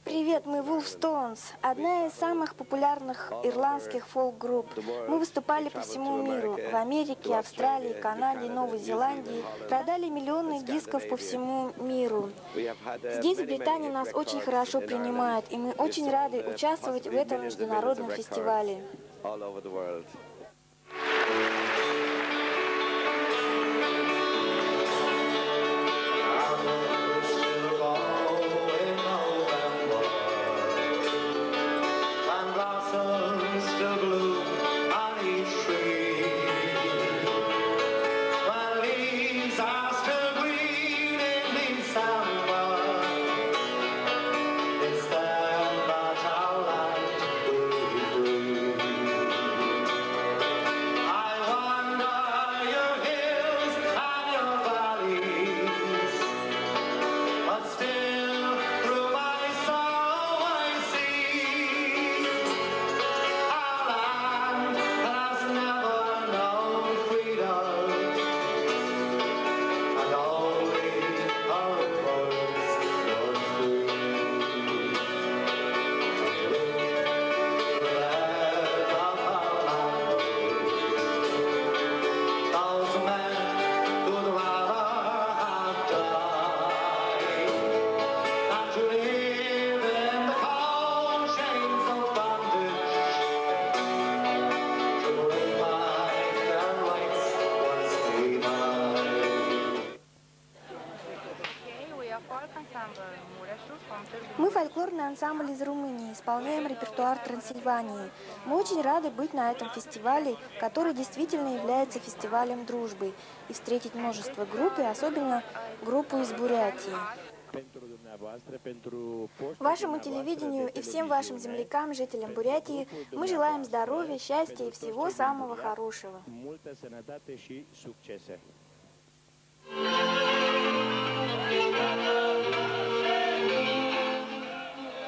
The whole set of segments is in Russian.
Привет, мы Wolfstones, одна из самых популярных ирландских фолк-групп. Мы выступали по всему миру, в Америке, Австралии, Канаде, Новой Зеландии, продали миллионы дисков по всему миру. Здесь, в Британии, нас очень хорошо принимают, и мы очень рады участвовать в этом международном фестивале. Мы фольклорный ансамбль из Румынии, исполняем репертуар Трансильвании. Мы очень рады быть на этом фестивале, который действительно является фестивалем дружбы, и встретить множество групп, и особенно группу из Бурятии. Вашему телевидению и всем вашим землякам, жителям Бурятии, мы желаем здоровья, счастья и всего самого хорошего.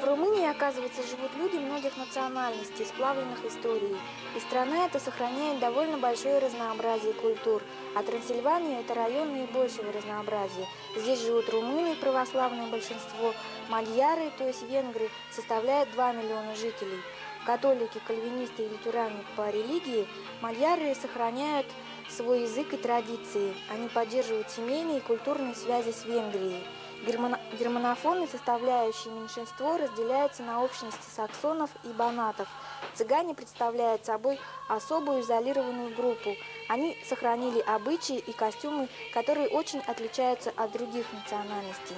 В Румынии, оказывается, живут люди многих национальностей, сплавленных историей. И страна эта сохраняет довольно большое разнообразие культур. А Трансильвания – это район наибольшего разнообразия. Здесь живут румыны, православное большинство, мадьяры, то есть венгры, составляют 2 миллиона жителей. Католики, кальвинисты и лютеране по религии, мадьяры сохраняют свой язык и традиции. Они поддерживают семейные и культурные связи с Венгрией. Германофоны, составляющие меньшинство, разделяются на общности саксонов и банатов. Цыгане представляют собой особую изолированную группу. Они сохранили обычаи и костюмы, которые очень отличаются от других национальностей.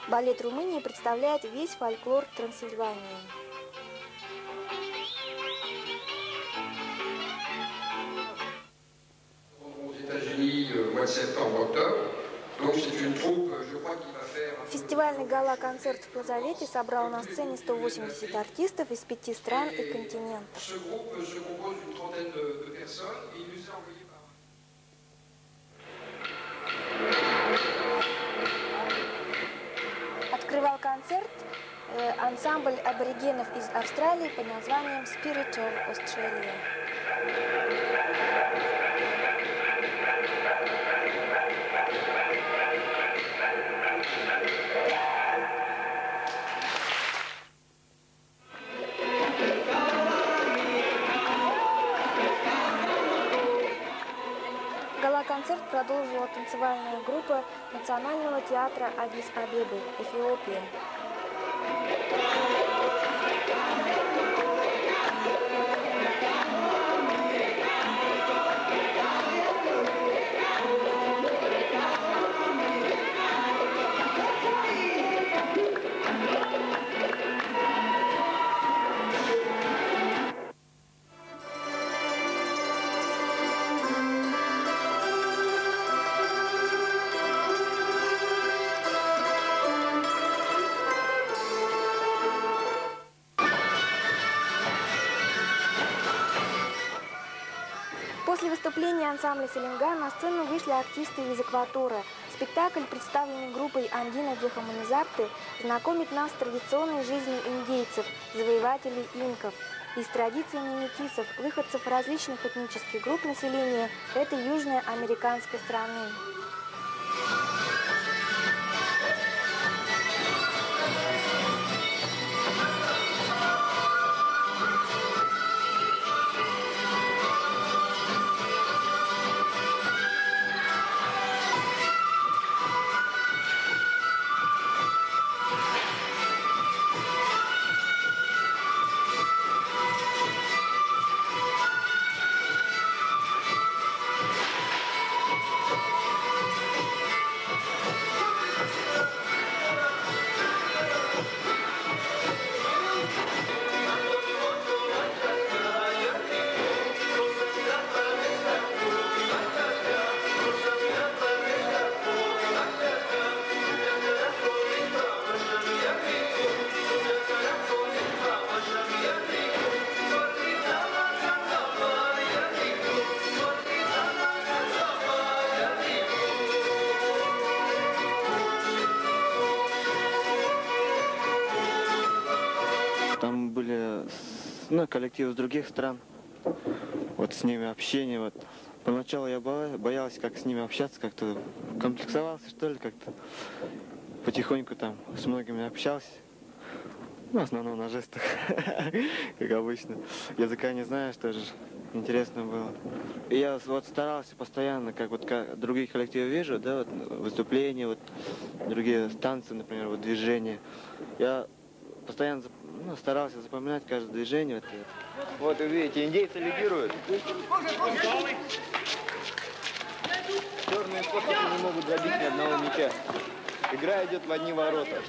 Балет Румынии представляет весь фольклор Трансильвании. Фестивальный гала-концерт в Плазавете собрал на сцене 180 артистов из 5 стран и континентов. Открывал концерт ансамбль аборигенов из Австралии под названием Spirit of Australia. Гала-концерт продолжила танцевальная группа Национального театра Аддис-Абебы, Эфиопия. После выступления ансамбля «Селенга» на сцену вышли артисты из Экватора. Спектакль, представленный группой Андина Дехаманизарте, знакомит нас с традиционной жизнью индейцев, завоевателей инков, и с традициями метисов, выходцев различных этнических групп населения этой южноамериканской страны. были коллективы с других стран. Вот с ними общение. Вот. Поначалу я боялся, как с ними общаться, как-то комплексовался, что ли, как-то. Потихоньку там с многими общался. В основном на жестах, как обычно. Языка не знаешь, тоже интересно было. И я вот старался постоянно, как другие коллективы вижу, да, вот выступления, вот другие танцы, например, вот движения. Я постоянно старался запоминать каждое движение. Вот вы видите, индейцы лидируют. Черные спортсмены не могут забить ни одного мяча. Игра идет в одни ворота.